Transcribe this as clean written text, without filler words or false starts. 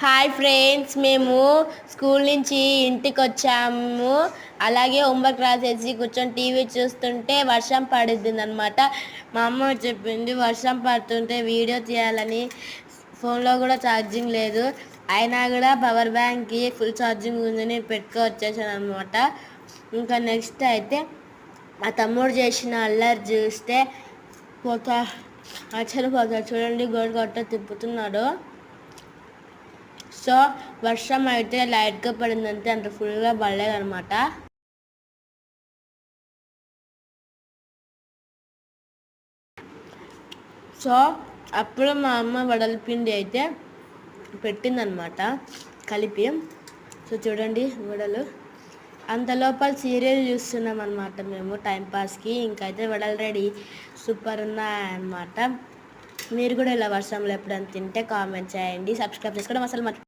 Hi friends, మేము school నుంచి ఇంటికి వచ్చాము. అలాగే హోంవర్క్ రాసేసి కూర్చొని టీవీ చూస్తుంటే వర్షం పడుద్ది అనమాట. మా అమ్మ చెప్పింది వర్షం పడుతుంటే వీడియో తీయాలని. ఫోన్లో కూడా ఛార్జింగ్ లేదు, అయినా కూడా పవర్ బ్యాంక్కి ఫుల్ ఛార్జింగ్ ఉందని పెట్టుకో వచ్చేసాను అనమాట. ఇంకా నెక్స్ట్ అయితే మా తమ్ముడు చేసిన అల్లరి చూస్తే ఆశ్చర్యపోతాడు. చూడండి, గోడ గట్ట తిప్పుతున్నాడు. సో వర్షం అయితే లైట్గా పడిందంటే అంత ఫుల్గా పడలేదనమాట. సో అప్పుడు మా అమ్మ వడల పిండి అయితే పెట్టిందనమాట కలిపి. సో చూడండి వడలు. అంత లోపల సీరియల్ చూస్తున్నాం అనమాట మేము టైంపాస్కి. ఇంకైతే వడలు రెడీ, సూపర్ ఉన్నాయన్నమాట. మీరు కూడా ఇలా వర్షంలో ఎప్పుడైనా తింటే కామెంట్ చేయండి. సబ్స్క్రైబ్ చేసుకోవడం అసలు